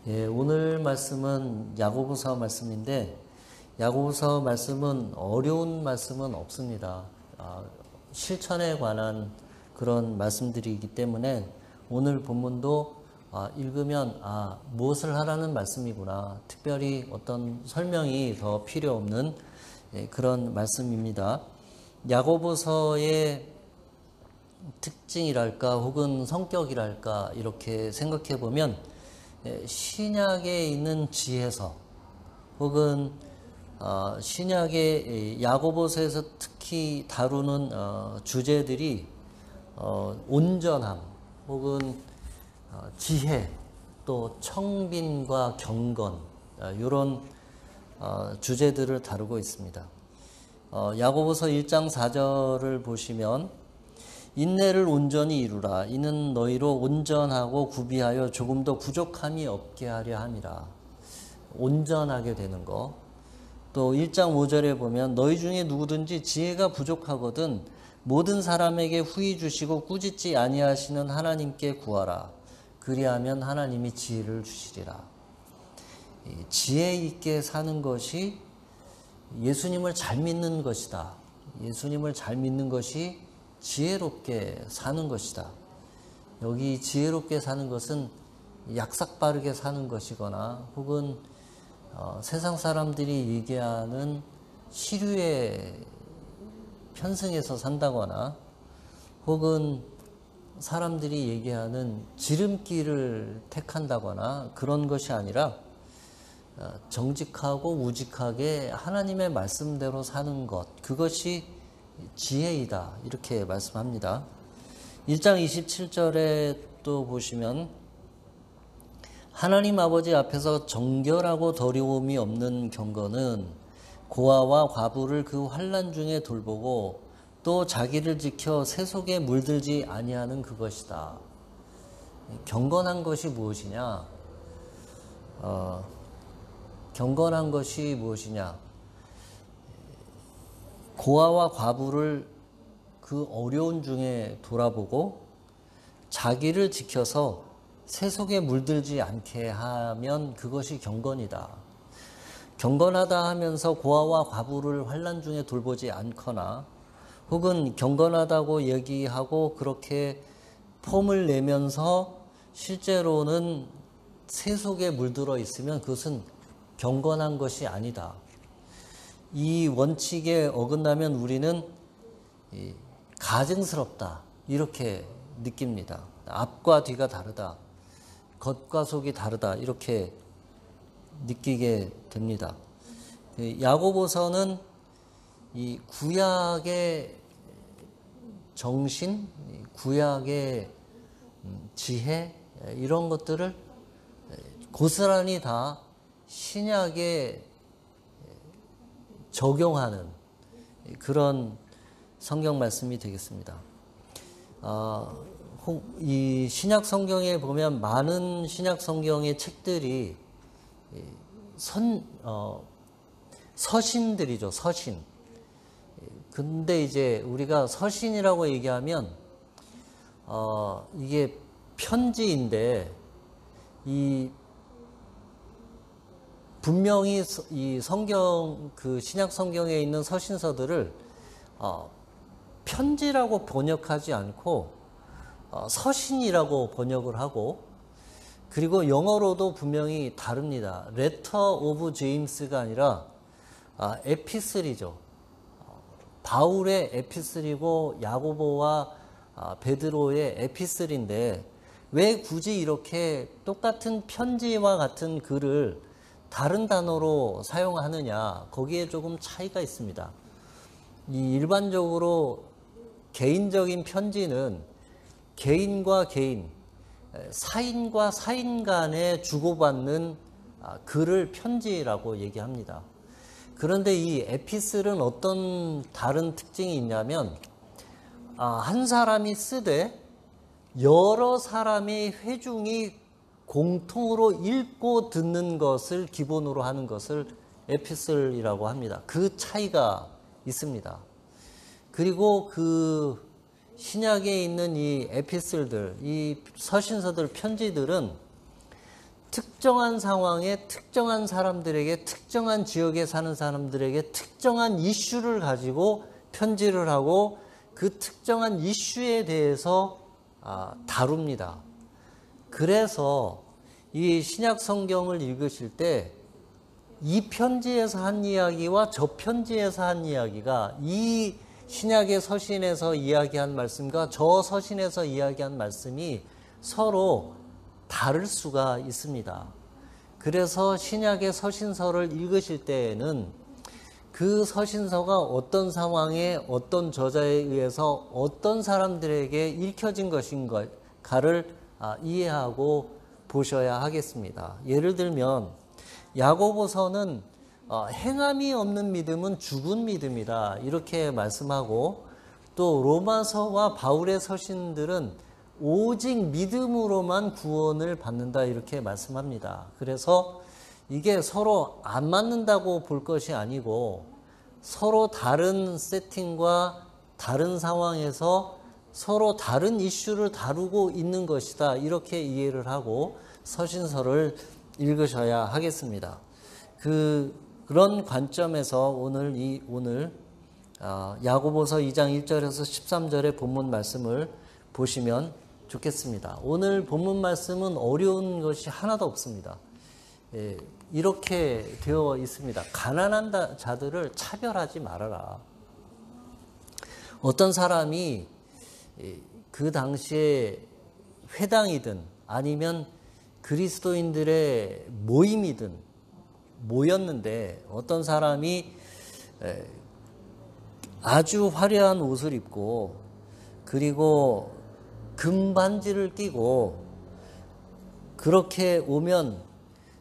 예, 오늘 말씀은 야고보서 말씀인데 야고보서 말씀은 어려운 말씀은 없습니다. 실천에 관한 그런 말씀들이기 때문에 오늘 본문도 읽으면 무엇을 하라는 말씀이구나. 특별히 어떤 설명이 더 필요 없는 그런 말씀입니다. 야고보서의 특징이랄까 혹은 성격이랄까 이렇게 생각해 보면 신약에 있는 지혜서 혹은 신약의 야고보서에서 특히 다루는 주제들이 온전함 혹은 지혜 또 청빈과 경건 이런 주제들을 다루고 있습니다. 야고보서 1장 4절을 보시면 인내를 온전히 이루라. 이는 너희로 온전하고 구비하여 조금 더 부족함이 없게 하려 함이라. 온전하게 되는 거. 또 1장 5절에 보면 너희 중에 누구든지 지혜가 부족하거든 모든 사람에게 후히 주시고 꾸짖지 아니하시는 하나님께 구하라. 그리하면 하나님이 지혜를 주시리라. 지혜 있게 사는 것이 예수님을 잘 믿는 것이다. 예수님을 잘 믿는 것이 지혜롭게 사는 것이다. 여기 지혜롭게 사는 것은 약삭빠르게 사는 것이거나 혹은 세상 사람들이 얘기하는 시류에 편승해서 산다거나 혹은 사람들이 얘기하는 지름길을 택한다거나 그런 것이 아니라 정직하고 우직하게 하나님의 말씀대로 사는 것, 그것이 지혜이다 이렇게 말씀합니다. 1장 27절에 또 보시면 하나님 아버지 앞에서 정결하고 더러움이 없는 경건은 고아와 과부를 그 환난 중에 돌보고 또 자기를 지켜 세속에 물들지 아니하는 그것이다. 경건한 것이 무엇이냐? 경건한 것이 무엇이냐? 고아와 과부를 그 어려운 중에 돌아보고 자기를 지켜서 세속에 물들지 않게 하면 그것이 경건이다. 경건하다 하면서 고아와 과부를 환난 중에 돌보지 않거나 혹은 경건하다고 얘기하고 그렇게 폼을 내면서 실제로는 세속에 물들어 있으면 그것은 경건한 것이 아니다. 이 원칙에 어긋나면 우리는 가증스럽다 이렇게 느낍니다. 앞과 뒤가 다르다. 겉과 속이 다르다 이렇게 느끼게 됩니다. 야고보서는 이 구약의 정신, 구약의 지혜 이런 것들을 고스란히 다 신약에 적용하는 그런 성경 말씀이 되겠습니다. 이 신약 성경에 보면 많은 신약 성경의 책들이 서신들이죠, 서신. 근데 이제 우리가 서신이라고 얘기하면 이게 편지인데 분명히 이 성경, 그 신약 성경에 있는 서신서들을 편지라고 번역하지 않고 서신이라고 번역을 하고 그리고 영어로도 분명히 다릅니다. 레터 오브 제임스가 아니라 에피슬이죠. 바울의 에피슬이고 야고보와 베드로의 에피슬인데 왜 굳이 이렇게 똑같은 편지와 같은 글을 다른 단어로 사용하느냐, 거기에 조금 차이가 있습니다. 일반적으로 개인적인 편지는 개인과 개인, 사인과 사인 간에 주고받는 글을 편지라고 얘기합니다. 그런데 이 에피슬은 어떤 다른 특징이 있냐면 한 사람이 쓰되 여러 사람의 회중이 공통으로 읽고 듣는 것을 기본으로 하는 것을 에피슬이라고 합니다. 그 차이가 있습니다. 그리고 그 신약에 있는 이 에피슬들, 이 서신서들, 편지들은 특정한 상황에 특정한 사람들에게, 특정한 지역에 사는 사람들에게 특정한 이슈를 가지고 편지를 하고 그 특정한 이슈에 대해서 다룹니다. 그래서 이 신약 성경을 읽으실 때 이 편지에서 한 이야기와 저 편지에서 한 이야기가 이 신약의 서신에서 이야기한 말씀과 저 서신에서 이야기한 말씀이 서로 다를 수가 있습니다. 그래서 신약의 서신서를 읽으실 때에는 그 서신서가 어떤 상황에 어떤 저자에 의해서 어떤 사람들에게 읽혀진 것인가를 이해하고 보셔야 하겠습니다. 예를 들면 야고보서는 행함이 없는 믿음은 죽은 믿음이다 이렇게 말씀하고, 또 로마서와 바울의 서신들은 오직 믿음으로만 구원을 받는다 이렇게 말씀합니다. 그래서 이게 서로 안 맞는다고 볼 것이 아니고 서로 다른 세팅과 다른 상황에서 서로 다른 이슈를 다루고 있는 것이다 이렇게 이해를 하고 서신서를 읽으셔야 하겠습니다. 그런 관점에서 오늘 야고보서 2장 1절에서 13절의 본문 말씀을 보시면 좋겠습니다. 오늘 본문 말씀은 어려운 것이 하나도 없습니다. 이렇게 되어 있습니다. 가난한 자들을 차별하지 말아라. 어떤 사람이 그 당시에 회당이든 아니면 그리스도인들의 모임이든 모였는데 어떤 사람이 아주 화려한 옷을 입고 그리고 금반지를 끼고 그렇게 오면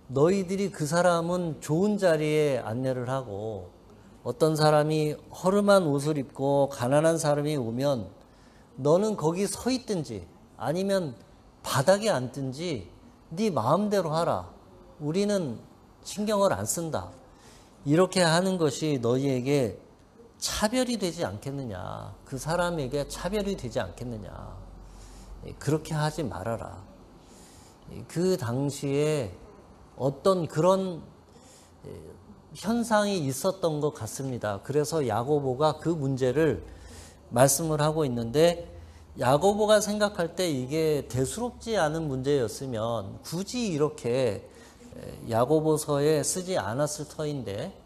너희들이 그 사람은 좋은 자리에 안내를 하고, 어떤 사람이 허름한 옷을 입고 가난한 사람이 오면 너는 거기 서 있든지 아니면 바닥에 앉든지 네 마음대로 하라. 우리는 신경을 안 쓴다. 이렇게 하는 것이 너희에게 차별이 되지 않겠느냐. 그 사람에게 차별이 되지 않겠느냐. 그렇게 하지 말아라. 그 당시에 어떤 그런 현상이 있었던 것 같습니다. 그래서 야고보가 그 문제를 말씀을 하고 있는데, 야고보가 생각할 때 이게 대수롭지 않은 문제였으면 굳이 이렇게 야고보서에 쓰지 않았을 터인데,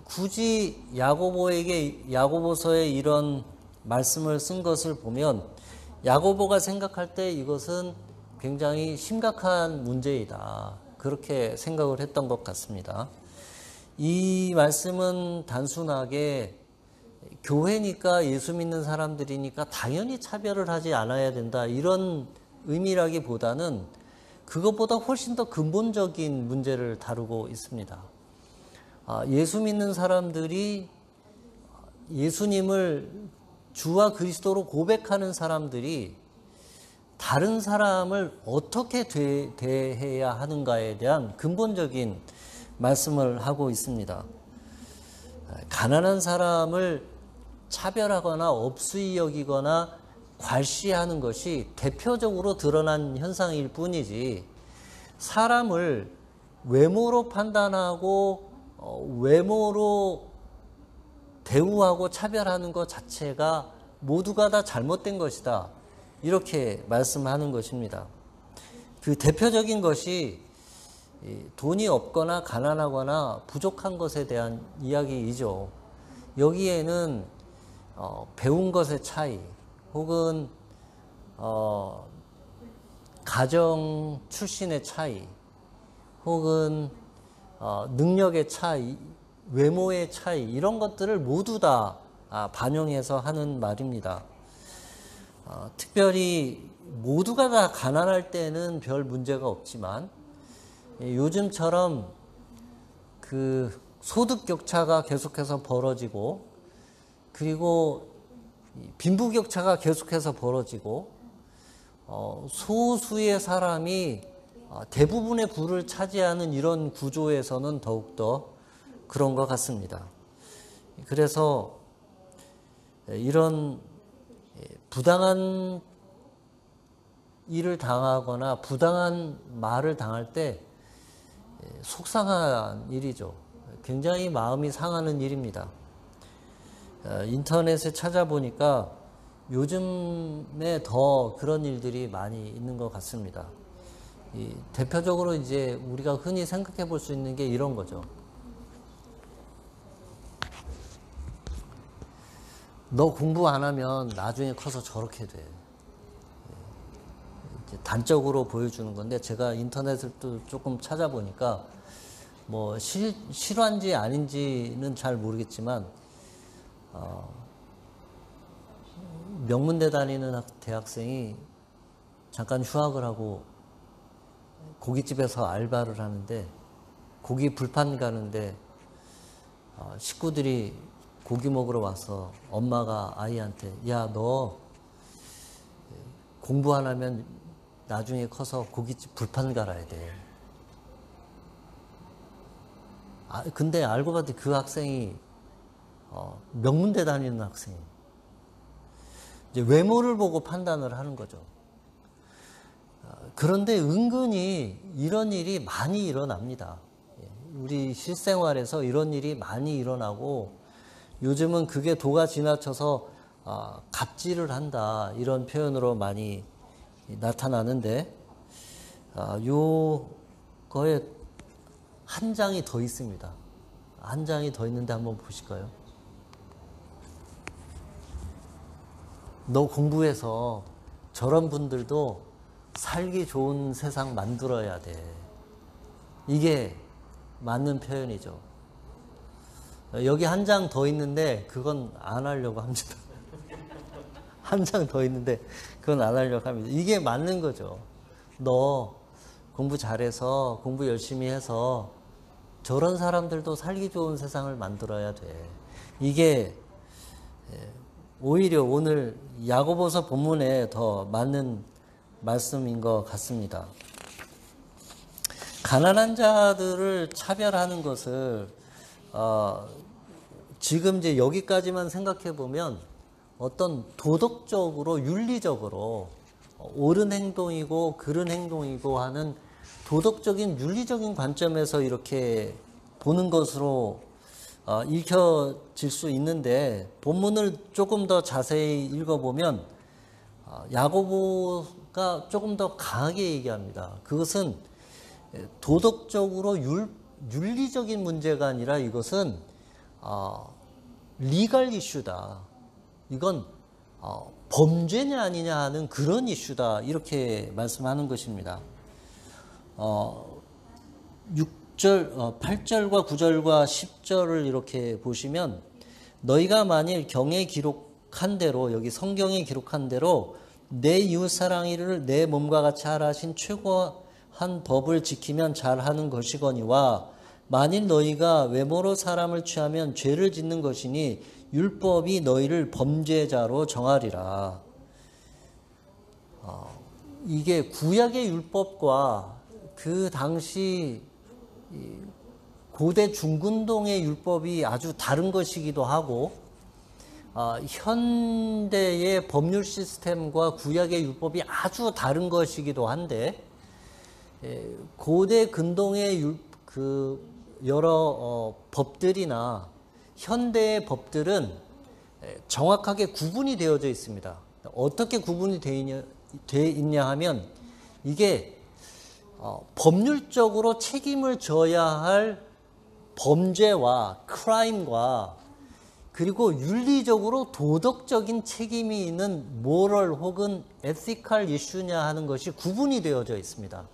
굳이 야고보서에 이런 말씀을 쓴 것을 보면 야고보가 생각할 때 이것은 굉장히 심각한 문제이다. 그렇게 생각을 했던 것 같습니다. 이 말씀은 단순하게 교회니까 예수 믿는 사람들이니까 당연히 차별을 하지 않아야 된다 이런 의미라기보다는 그것보다 훨씬 더 근본적인 문제를 다루고 있습니다. 예수 믿는 사람들이 예수님을 주와 그리스도로 고백하는 사람들이 다른 사람을 어떻게 대해야 하는가에 대한 근본적인 말씀을 하고 있습니다. 가난한 사람을 차별하거나 업수히 여기거나 괄시하는 것이 대표적으로 드러난 현상일 뿐이지, 사람을 외모로 판단하고 외모로 대우하고 차별하는 것 자체가 모두가 다 잘못된 것이다 이렇게 말씀하는 것입니다. 그 대표적인 것이 돈이 없거나 가난하거나 부족한 것에 대한 이야기이죠. 여기에는 배운 것의 차이 혹은 가정 출신의 차이 혹은 능력의 차이, 외모의 차이, 이런 것들을 모두 다 반영해서 하는 말입니다. 특별히 모두가 다 가난할 때는 별 문제가 없지만 요즘처럼 그 소득 격차가 계속해서 벌어지고 그리고 빈부격차가 계속해서 벌어지고 소수의 사람이 대부분의 부를 차지하는 이런 구조에서는 더욱더 그런 것 같습니다. 그래서 이런 부당한 일을 당하거나 부당한 말을 당할 때 속상한 일이죠. 굉장히 마음이 상하는 일입니다. 인터넷에 찾아보니까 요즘에 더 그런 일들이 많이 있는 것 같습니다. 대표적으로 이제 우리가 흔히 생각해 볼 수 있는 게 이런 거죠. 너 공부 안 하면 나중에 커서 저렇게 돼. 단적으로 보여주는 건데, 제가 인터넷을 또 조금 찾아보니까 뭐 실화인지 아닌지는 잘 모르겠지만 명문대 다니는 대학생이 잠깐 휴학을 하고 고깃집에서 알바를 하는데, 고기 불판 가는데 식구들이 고기 먹으러 와서 엄마가 아이한테, 야, 너 공부 안 하면 나중에 커서 고깃집 불판 갈아야 돼. 근데 알고 봤더니 그 학생이 명문대 다니는 학생이 이제 외모를 보고 판단을 하는 거죠. 그런데 은근히 이런 일이 많이 일어납니다. 우리 실생활에서 이런 일이 많이 일어나고, 요즘은 그게 도가 지나쳐서 갑질을 한다, 이런 표현으로 많이 나타나는데, 요거에 한 장이 더 있습니다. 한 장이 더 있는데 한번 보실까요? 너 공부해서 저런 분들도 살기 좋은 세상 만들어야 돼. 이게 맞는 표현이죠. 여기 한 장 더 있는데 그건 안 하려고 합니다. 한 장 더 있는데 그건 안 하려고 합니다. 이게 맞는 거죠. 너 공부 잘해서, 공부 열심히 해서 저런 사람들도 살기 좋은 세상을 만들어야 돼. 이게 오히려 오늘 야고보서 본문에 더 맞는 말씀인 것 같습니다. 가난한 자들을 차별하는 것을 지금 이제 여기까지만 생각해 보면 어떤 도덕적으로, 윤리적으로 옳은 행동이고 그른 행동이고 하는 도덕적인, 윤리적인 관점에서 이렇게 보는 것으로 읽혀질 수 있는데, 본문을 조금 더 자세히 읽어보면 야고보가 조금 더 강하게 얘기합니다. 그것은 도덕적으로 윤리적인 문제가 아니라 이것은 리걸 이슈다. 이건 범죄냐 아니냐 하는 그런 이슈다. 이렇게 말씀하는 것입니다. 8절과 9절과 10절을 이렇게 보시면, 너희가 만일 경에 기록한 대로, 여기 성경에 기록한 대로 내 이웃사랑이를 내 몸과 같이 하라 하신 최고한 법을 지키면 잘하는 것이거니와, 만일 너희가 외모로 사람을 취하면 죄를 짓는 것이니 율법이 너희를 범죄자로 정하리라. 이게 구약의 율법과 그 당시 고대 중근동의 율법이 아주 다른 것이기도 하고, 현대의 법률 시스템과 구약의 율법이 아주 다른 것이기도 한데, 고대 근동의 여러 법들이나 현대의 법들은 정확하게 구분이 되어져 있습니다. 어떻게 구분이 되어 있냐 하면, 이게 법률적으로 책임을 져야 할 범죄와 크라임과, 그리고 윤리적으로 도덕적인 책임이 있는 모럴 혹은 에티컬 이슈냐 하는 것이 구분이 되어져 있습니다.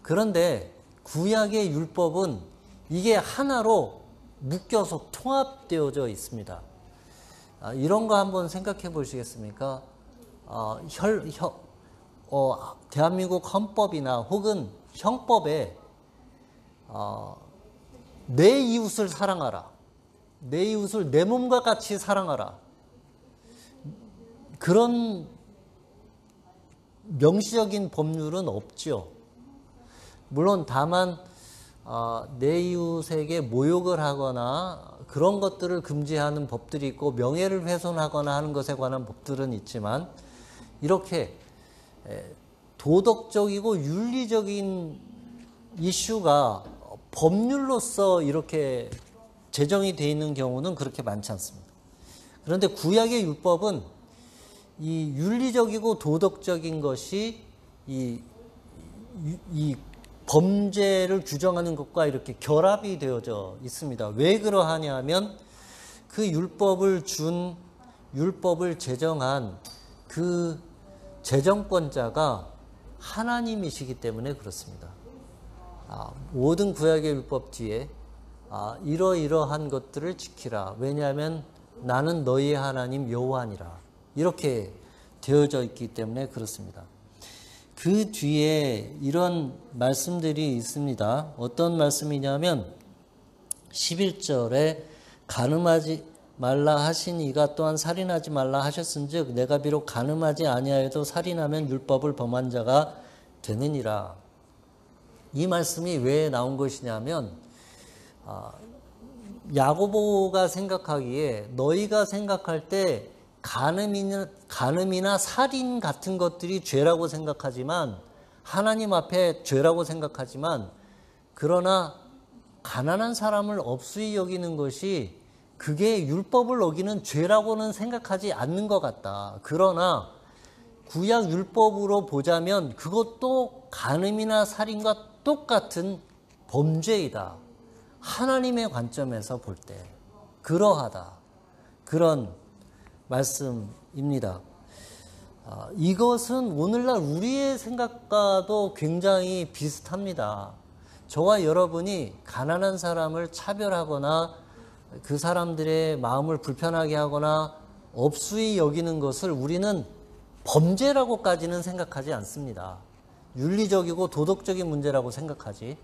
그런데 구약의 율법은 이게 하나로 묶여서 통합되어져 있습니다. 이런 거 한번 생각해 보시겠습니까? 대한민국 헌법이나 혹은 형법에 내 이웃을 사랑하라, 내 이웃을 내 몸과 같이 사랑하라, 그런 명시적인 법률은 없죠. 물론 다만 내 이웃에게 모욕을 하거나 그런 것들을 금지하는 법들이 있고, 명예를 훼손하거나 하는 것에 관한 법들은 있지만, 이렇게 도덕적이고 윤리적인 이슈가 법률로서 이렇게 제정이 되어 있는 경우는 그렇게 많지 않습니다. 그런데 구약의 율법은 이 윤리적이고 도덕적인 것이 이 범죄를 규정하는 것과 이렇게 결합이 되어져 있습니다. 왜 그러하냐 하면 그 율법을 제정한 그 제정권자가 하나님이시기 때문에 그렇습니다. 모든 구약의 율법 뒤에 이러이러한 것들을 지키라. 왜냐하면 나는 너희의 하나님 여호와니라. 이렇게 되어져 있기 때문에 그렇습니다. 그 뒤에 이런 말씀들이 있습니다. 어떤 말씀이냐면 11절에 간음하지 말라 하신 이가 또한 살인하지 말라 하셨은즉 내가 비록 간음하지 아니하여도 살인하면 율법을 범한 자가 되느니라. 이 말씀이 왜 나온 것이냐면 야고보가 생각하기에 너희가 생각할 때 간음이나 살인 같은 것들이 죄라고 생각하지만 하나님 앞에 죄라고 생각하지만 그러나 가난한 사람을 업수히 여기는 것이 그게 율법을 어기는 죄라고는 생각하지 않는 것 같다. 그러나 구약 율법으로 보자면 그것도 간음이나 살인과 똑같은 범죄이다. 하나님의 관점에서 볼 때 그러하다. 그런 말씀입니다. 이것은 오늘날 우리의 생각과도 굉장히 비슷합니다. 저와 여러분이 가난한 사람을 차별하거나 그 사람들의 마음을 불편하게 하거나 업수히 여기는 것을 우리는 범죄라고까지는 생각하지 않습니다. 윤리적이고 도덕적인 문제라고 생각하지.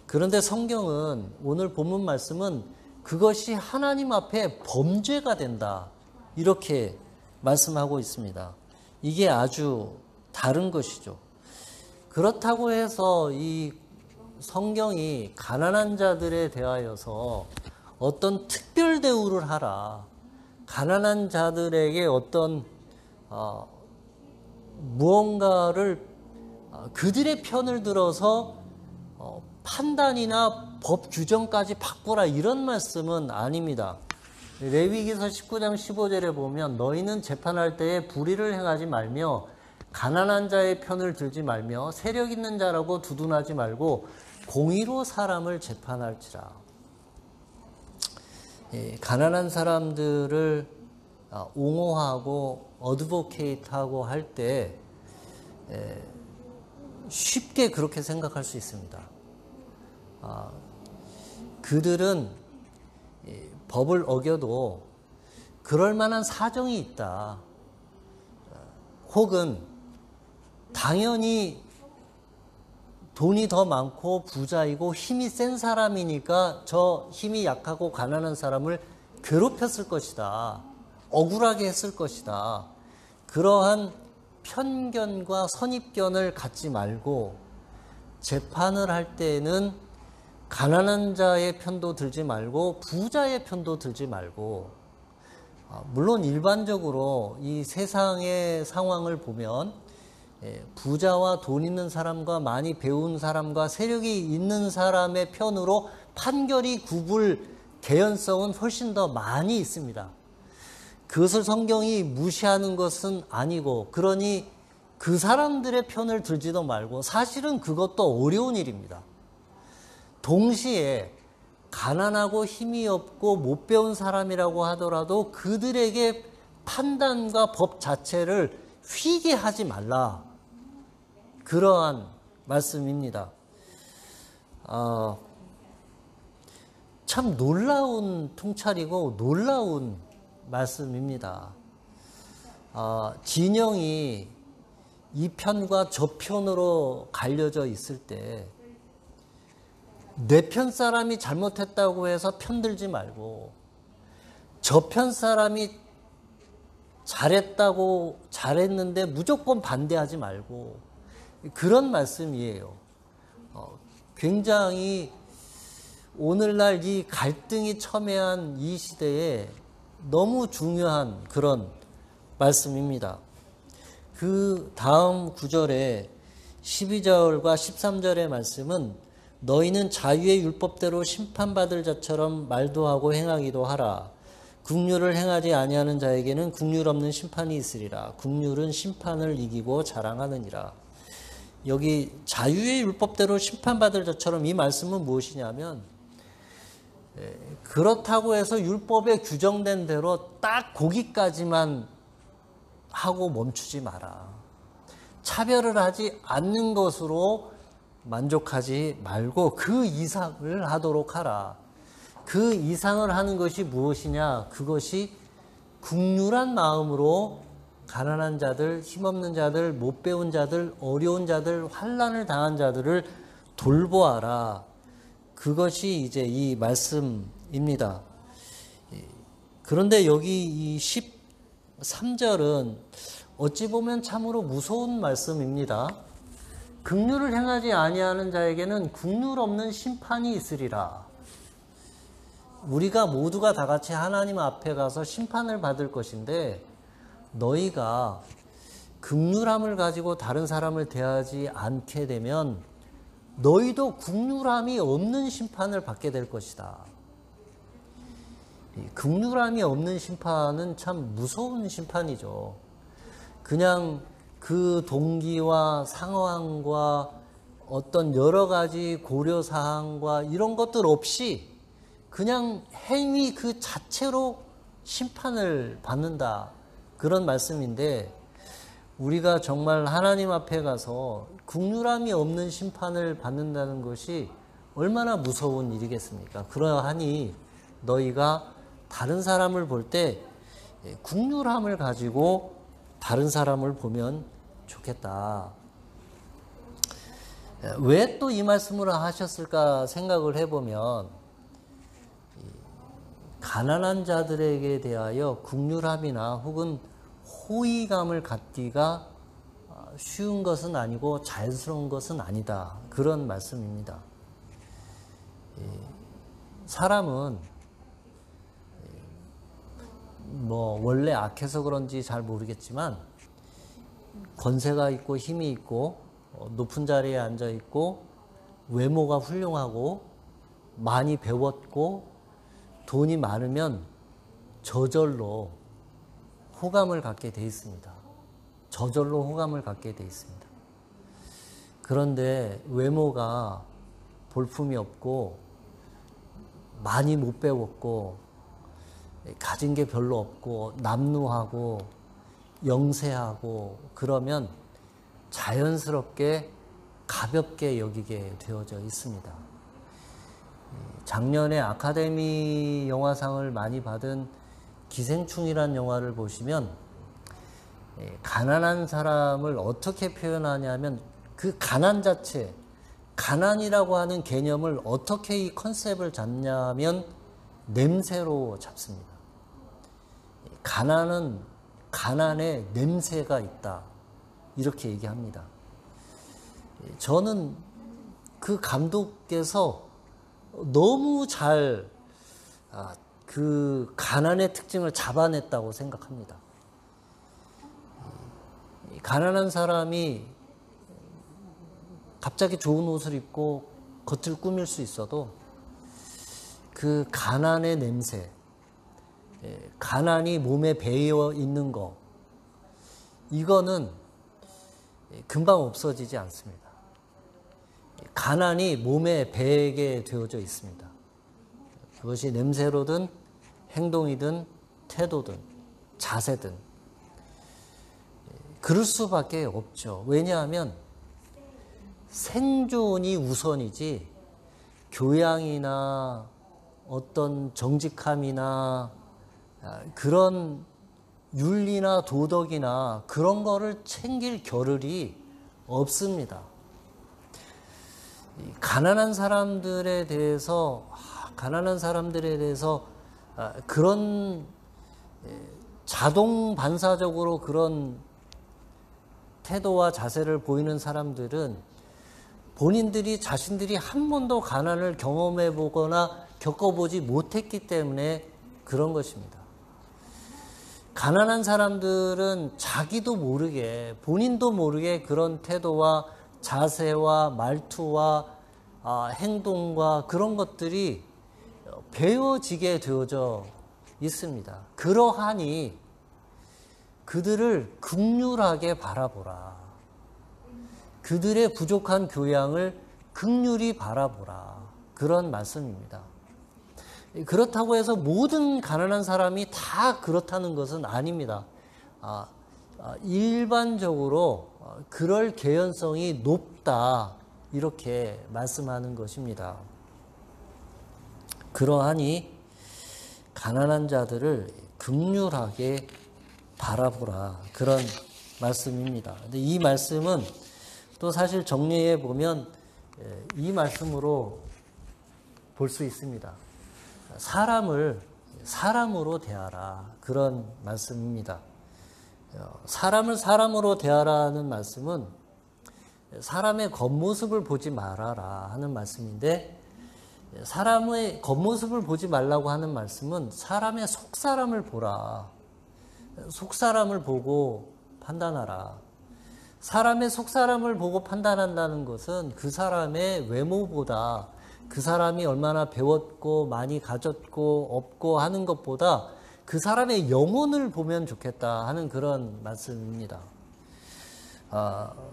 그런데 성경은 오늘 본문 말씀은 그것이 하나님 앞에 범죄가 된다. 이렇게 말씀하고 있습니다. 이게 아주 다른 것이죠. 그렇다고 해서 이 성경이 가난한 자들에 대하여서 어떤 특별 대우를 하라. 가난한 자들에게 어떤 무언가를 그들의 편을 들어서 판단이나 법 규정까지 바꾸라 이런 말씀은 아닙니다. 레위기서 19장 15절에 보면 너희는 재판할 때에 불의를 행하지 말며 가난한 자의 편을 들지 말며 세력 있는 자라고 두둔하지 말고 공의로 사람을 재판할지라. 가난한 사람들을 옹호하고 어드보케이트하고 할 때 쉽게 그렇게 생각할 수 있습니다. 그들은 법을 어겨도 그럴 만한 사정이 있다. 혹은 당연히 돈이 더 많고 부자이고 힘이 센 사람이니까 저 힘이 약하고 가난한 사람을 괴롭혔을 것이다. 억울하게 했을 것이다. 그러한 편견과 선입견을 갖지 말고 재판을 할 때에는 가난한 자의 편도 들지 말고 부자의 편도 들지 말고 물론 일반적으로 이 세상의 상황을 보면 부자와 돈 있는 사람과 많이 배운 사람과 세력이 있는 사람의 편으로 판결이 굽을 개연성은 훨씬 더 많이 있습니다. 그것을 성경이 무시하는 것은 아니고 그러니 그 사람들의 편을 들지도 말고 사실은 그것도 어려운 일입니다. 동시에 가난하고 힘이 없고 못 배운 사람이라고 하더라도 그들에게 판단과 법 자체를 휘게 하지 말라. 그러한 말씀입니다. 참 놀라운 통찰이고 놀라운 말씀입니다. 진영이 이 편과 저 편으로 갈려져 있을 때 내 편 사람이 잘못했다고 해서 편들지 말고 저 편 사람이 잘했는데 무조건 반대하지 말고 그런 말씀이에요. 굉장히 오늘날 이 갈등이 첨예한 이 시대에 너무 중요한 그런 말씀입니다. 그 다음 구절에 12절과 13절의 말씀은 너희는 자유의 율법대로 심판받을 자처럼 말도 하고 행하기도 하라. 긍휼을 행하지 아니하는 자에게는 긍휼 없는 심판이 있으리라. 긍휼은 심판을 이기고 자랑하느니라. 여기 자유의 율법대로 심판받을 자처럼 이 말씀은 무엇이냐면 그렇다고 해서 율법에 규정된 대로 딱 거기까지만 하고 멈추지 마라. 차별을 하지 않는 것으로 만족하지 말고 그 이상을 하도록 하라. 그 이상을 하는 것이 무엇이냐? 그것이 긍휼한 마음으로 가난한 자들, 힘없는 자들, 못 배운 자들, 어려운 자들, 환난을 당한 자들을 돌보아라. 그것이 이제 이 말씀입니다. 그런데 여기 이 13절은 어찌 보면 참으로 무서운 말씀입니다. 긍휼을 행하지 아니하는 자에게는 긍휼 없는 심판이 있으리라. 우리가 모두가 다 같이 하나님 앞에 가서 심판을 받을 것인데 너희가 긍휼함을 가지고 다른 사람을 대하지 않게 되면 너희도 긍휼함이 없는 심판을 받게 될 것이다. 긍휼함이 없는 심판은 참 무서운 심판이죠. 그냥 그 동기와 상황과 어떤 여러 가지 고려사항과 이런 것들 없이 그냥 행위 그 자체로 심판을 받는다. 그런 말씀인데 우리가 정말 하나님 앞에 가서 긍휼함이 없는 심판을 받는다는 것이 얼마나 무서운 일이겠습니까? 그러하니 너희가 다른 사람을 볼 때 긍휼함을 가지고 다른 사람을 보면 좋겠다. 왜 또 이 말씀을 하셨을까 생각을 해보면 가난한 자들에게 대하여 긍휼함이나 혹은 호의감을 갖기가 쉬운 것은 아니고 자연스러운 것은 아니다. 그런 말씀입니다. 사람은 뭐 원래 악해서 그런지 잘 모르겠지만 권세가 있고 힘이 있고 높은 자리에 앉아 있고 외모가 훌륭하고 많이 배웠고 돈이 많으면 저절로 호감을 갖게 돼 있습니다. 저절로 호감을 갖게 돼 있습니다. 그런데 외모가 볼품이 없고 많이 못 배웠고 가진 게 별로 없고 남루하고 영세하고 그러면 자연스럽게 가볍게 여기게 되어져 있습니다. 작년에 아카데미 영화상을 많이 받은 기생충이란 영화를 보시면 가난한 사람을 어떻게 표현하냐면 그 가난 자체, 가난이라고 하는 개념을 어떻게 이 컨셉을 잡냐면 냄새로 잡습니다. 가난은 가난에 냄새가 있다. 이렇게 얘기합니다. 저는 그 감독께서 너무 잘 그 가난의 특징을 잡아냈다고 생각합니다. 가난한 사람이 갑자기 좋은 옷을 입고 겉을 꾸밀 수 있어도 그 가난의 냄새, 가난이 몸에 배어 있는 거, 이거는 금방 없어지지 않습니다. 가난이 몸에 배게 되어져 있습니다. 그것이 냄새로든 행동이든 태도든 자세든 그럴 수밖에 없죠. 왜냐하면 생존이 우선이지 교양이나 어떤 정직함이나 그런 윤리나 도덕이나 그런 거를 챙길 겨를이 없습니다. 가난한 사람들에 대해서 그런 자동 반사적으로 그런 태도와 자세를 보이는 사람들은 본인들이 자신들이 한 번도 가난을 경험해 보거나 겪어보지 못했기 때문에 그런 것입니다. 가난한 사람들은 자기도 모르게, 본인도 모르게 그런 태도와 자세와 말투와 행동과 그런 것들이 배워지게 되어져 있습니다. 그러하니 그들을 긍휼하게 바라보라. 그들의 부족한 교양을 긍휼히 바라보라. 그런 말씀입니다. 그렇다고 해서 모든 가난한 사람이 다 그렇다는 것은 아닙니다. 일반적으로 그럴 개연성이 높다 이렇게 말씀하는 것입니다. 그러하니 가난한 자들을 긍휼하게 바라보라 그런 말씀입니다. 근데 이 말씀은 또 사실 정리해 보면 이 말씀으로 볼 수 있습니다. 사람을 사람으로 대하라 그런 말씀입니다. 사람을 사람으로 대하라는 말씀은 사람의 겉모습을 보지 말아라 하는 말씀인데, 사람의 겉모습을 보지 말라고 하는 말씀은 사람의 속사람을 보라. 속사람을 보고 판단하라. 사람의 속사람을 보고 판단한다는 것은 그 사람의 외모보다 그 사람이 얼마나 배웠고 많이 가졌고 없고 하는 것보다 그 사람의 영혼을 보면 좋겠다 하는 그런 말씀입니다.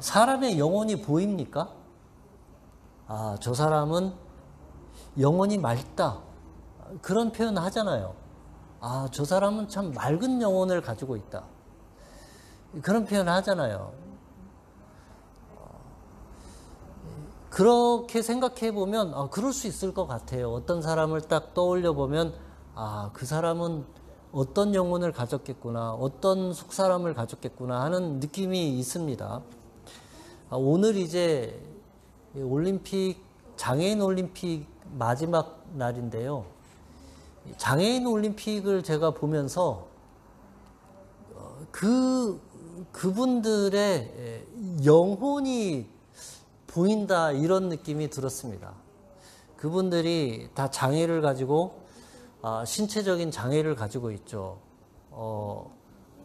사람의 영혼이 보입니까? 저 사람은 영혼이 맑다. 그런 표현 하잖아요. 저 사람은 참 맑은 영혼을 가지고 있다. 그런 표현 하잖아요. 그렇게 생각해 보면 그럴 수 있을 것 같아요. 어떤 사람을 딱 떠올려 보면 그 사람은 어떤 영혼을 가졌겠구나, 어떤 속사람을 가졌겠구나 하는 느낌이 있습니다. 오늘 이제 올림픽, 장애인 올림픽 마지막 날인데요. 장애인 올림픽을 제가 보면서 그분들의 영혼이 보인다 이런 느낌이 들었습니다. 그분들이 다 장애를 가지고 신체적인 장애를 가지고 있죠.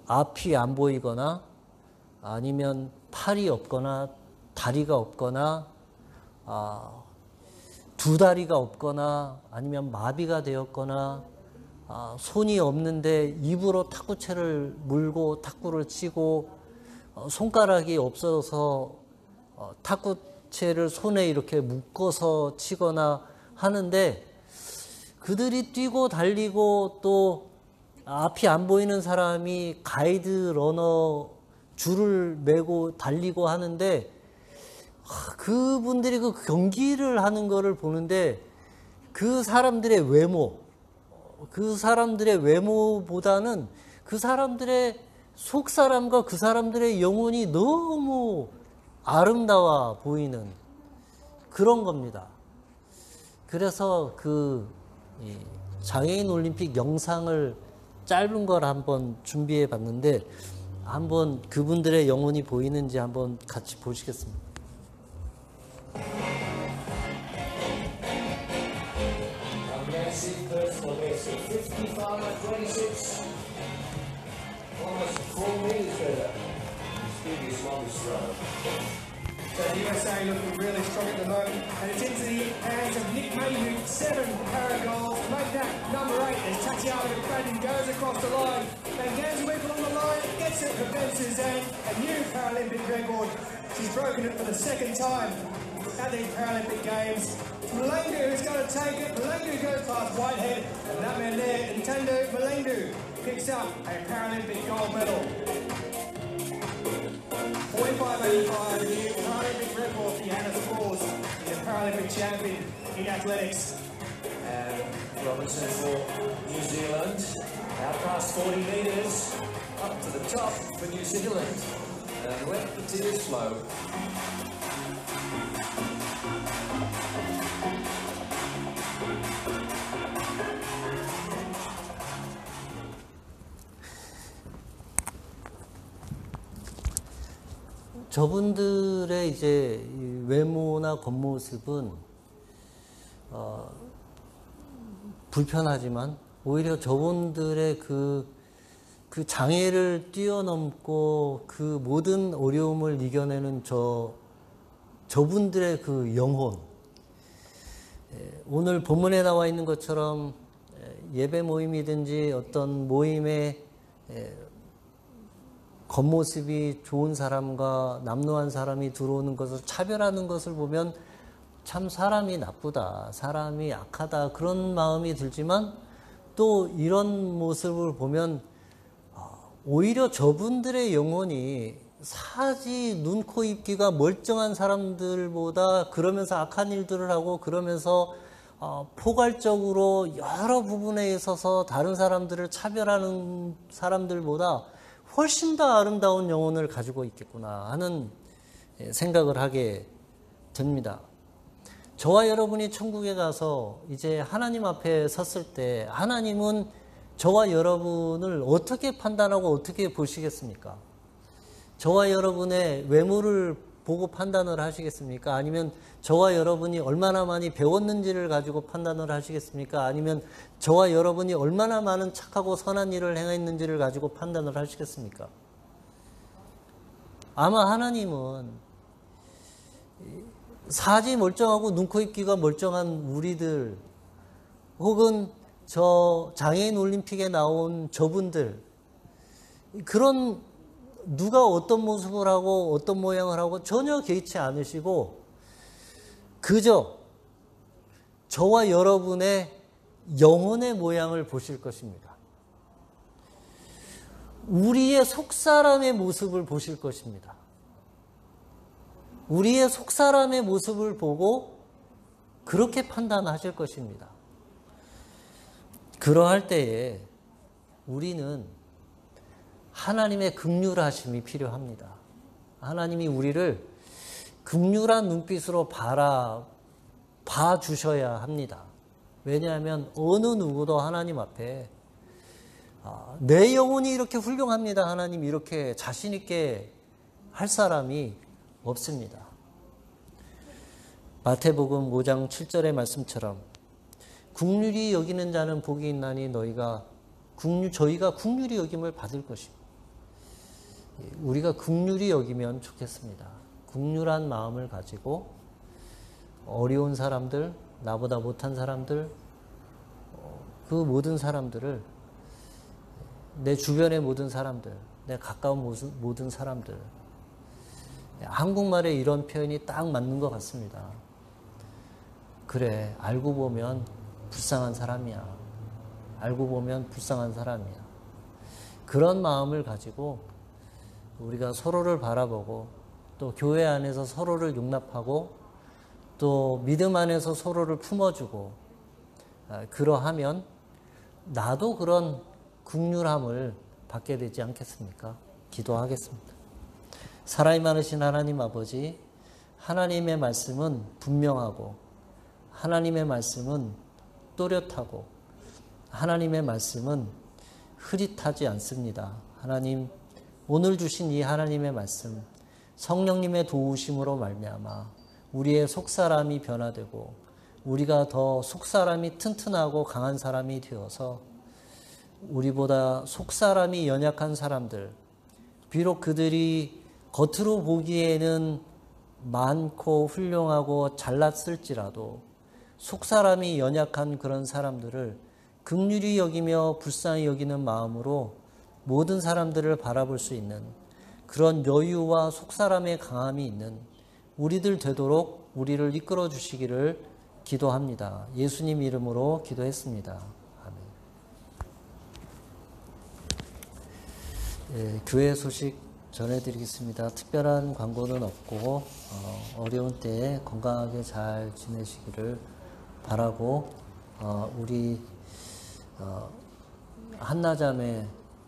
앞이 안 보이거나 아니면 팔이 없거나 다리가 없거나 두 다리가 없거나 아니면 마비가 되었거나 손이 없는데 입으로 탁구채를 물고 탁구를 치고 손가락이 없어서 탁구채를 손에 이렇게 묶어서 치거나 하는데, 그들이 뛰고 달리고 또 앞이 안 보이는 사람이 가이드 러너 줄을 메고 달리고 하는데, 그분들이 그 경기를 하는 거를 보는데 그 사람들의 외모보다는 그 사람들의 속사람과 그 사람들의 영혼이 너무 아름다워 보이는 그런 겁니다. 그래서 장애인 올림픽 영상을 짧은 걸 한번 준비해 봤는데, 한번 그분들의 영혼이 보이는지 한번 같이 보시겠습니다. So the USA looking really strong at the moment, and it's into the hands of Nick Mayhew, 7 paragoals, make that number 8 as Tatiana McFadden goes across the line. Van Gansewinkel on the line, gets it for Ben Suzanne, a new Paralympic record. She's broken it for the second time at these Paralympic Games. Malengu is going to take it. Malengu goes past Whitehead, and that man there, Ntando Malengu, picks up a Paralympic gold medal. 45.85, new Paralympic record for Johanna Spors, the Paralympic champion in athletics. And Robinson for New Zealand, out past 40 metres, up to the top for New Zealand, and let the tears flow. 저분들의 이제 외모나 겉모습은 불편하지만 오히려 저분들의 그 장애를 뛰어넘고 그 모든 어려움을 이겨내는 저분들의 그 영혼, 오늘 본문에 나와 있는 것처럼 예배 모임이든지 어떤 모임의 겉모습이 좋은 사람과 남루한 사람이 들어오는 것을 차별하는 것을 보면 참 사람이 나쁘다, 사람이 악하다 그런 마음이 들지만 또 이런 모습을 보면 오히려 저분들의 영혼이 사지 눈, 코, 입, 귀가 멀쩡한 사람들보다 그러면서 악한 일들을 하고 그러면서 포괄적으로 여러 부분에 있어서 다른 사람들을 차별하는 사람들보다 훨씬 더 아름다운 영혼을 가지고 있겠구나 하는 생각을 하게 됩니다. 저와 여러분이 천국에 가서 이제 하나님 앞에 섰을 때 하나님은 저와 여러분을 어떻게 판단하고 어떻게 보시겠습니까? 저와 여러분의 외모를 보고 판단을 하시겠습니까? 아니면 저와 여러분이 얼마나 많이 배웠는지를 가지고 판단을 하시겠습니까? 아니면 저와 여러분이 얼마나 많은 착하고 선한 일을 행했는지를 가지고 판단을 하시겠습니까? 아마 하나님은 사지 멀쩡하고 눈, 코, 입, 귀가 멀쩡한 우리들 혹은 저 장애인 올림픽에 나온 저분들 그런 누가 어떤 모습을 하고 어떤 모양을 하고 전혀 개의치 않으시고 그저 저와 여러분의 영혼의 모양을 보실 것입니다. 우리의 속사람의 모습을 보실 것입니다. 우리의 속사람의 모습을 보고 그렇게 판단하실 것입니다. 그러할 때에 우리는 하나님의 긍휼하심이 필요합니다. 하나님이 우리를 긍휼한 눈빛으로 봐 주셔야 합니다. 왜냐하면 어느 누구도 하나님 앞에 내 영혼이 이렇게 훌륭합니다. 하나님 이렇게 자신 있게 할 사람이 없습니다. 마태복음 5장 7절의 말씀처럼 긍휼히 여기는 자는 복이 있나니 저희가 긍휼히 여김을 받을 것입니다. 우리가 긍휼히 여기면 좋겠습니다. 긍휼한 마음을 가지고 어려운 사람들, 나보다 못한 사람들, 그 모든 사람들을 내 주변의 모든 사람들, 내 가까운 모든 사람들 한국말에 이런 표현이 딱 맞는 것 같습니다. 그래, 알고 보면 불쌍한 사람이야. 알고 보면 불쌍한 사람이야. 그런 마음을 가지고 우리가 서로를 바라보고 또 교회 안에서 서로를 용납하고 또 믿음 안에서 서로를 품어주고 그러하면 나도 그런 긍휼함을 받게 되지 않겠습니까? 기도하겠습니다. 사랑이 많으신 하나님 아버지, 하나님의 말씀은 분명하고 하나님의 말씀은 또렷하고 하나님의 말씀은 흐릿하지 않습니다. 하나님, 오늘 주신 이 하나님의 말씀, 성령님의 도우심으로 말미암아 우리의 속사람이 변화되고 우리가 더 속사람이 튼튼하고 강한 사람이 되어서 우리보다 속사람이 연약한 사람들, 비록 그들이 겉으로 보기에는 많고 훌륭하고 잘났을지라도 속사람이 연약한 그런 사람들을 긍휼히 여기며 불쌍히 여기는 마음으로 모든 사람들을 바라볼 수 있는 그런 여유와 속사람의 강함이 있는 우리들 되도록 우리를 이끌어 주시기를 기도합니다. 예수님 이름으로 기도했습니다. 아멘. 교회 소식 전해드리겠습니다. 특별한 광고는 없고 어려운 때에 건강하게 잘 지내시기를 바라고 우리 한나자매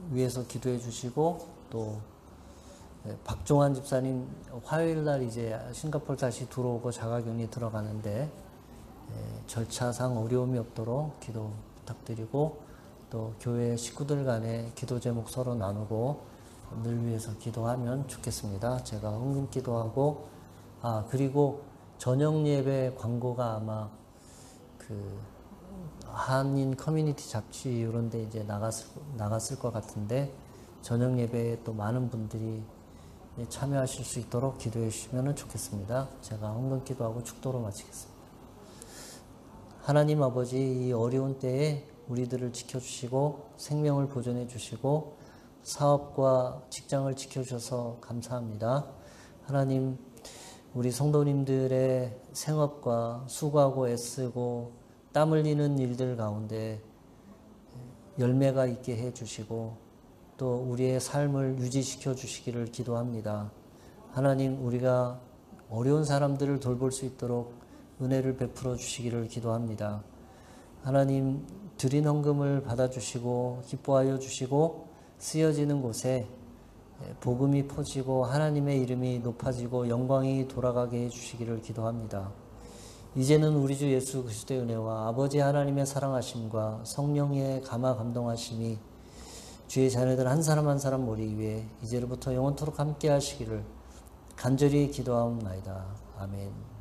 위해서 기도해 주시고 또 박종환 집사님 화요일 날 이제 싱가포르 다시 들어오고 자가격리 들어가는데 절차상 어려움이 없도록 기도 부탁드리고 또 교회 식구들 간에 기도 제목 서로 나누고 늘 위해서 기도하면 좋겠습니다. 제가 헌금 기도하고 그리고 저녁 예배 광고가 아마 그 한인 커뮤니티 잡지 이런 데 이제 나갔을 것 같은데 저녁 예배에 또 많은 분들이 참여하실 수 있도록 기도해 주시면 좋겠습니다. 제가 헌금 기도하고 축도로 마치겠습니다. 하나님 아버지, 이 어려운 때에 우리들을 지켜주시고 생명을 보존해 주시고 사업과 직장을 지켜주셔서 감사합니다. 하나님, 우리 성도님들의 생업과 수고하고 애쓰고 땀 흘리는 일들 가운데 열매가 있게 해주시고 또 우리의 삶을 유지시켜 주시기를 기도합니다. 하나님, 우리가 어려운 사람들을 돌볼 수 있도록 은혜를 베풀어 주시기를 기도합니다. 하나님, 드린 헌금을 받아주시고 기뻐하여 주시고 쓰여지는 곳에 복음이 퍼지고 하나님의 이름이 높아지고 영광이 돌아가게 해주시기를 기도합니다. 이제는 우리 주 예수 그리스도의 은혜와 아버지 하나님의 사랑하심과 성령의 감화 감동하심이 주의 자녀들 한 사람 한 사람 머리 위에 이제로부터 영원토록 함께 하시기를 간절히 기도하옵나이다. 아멘.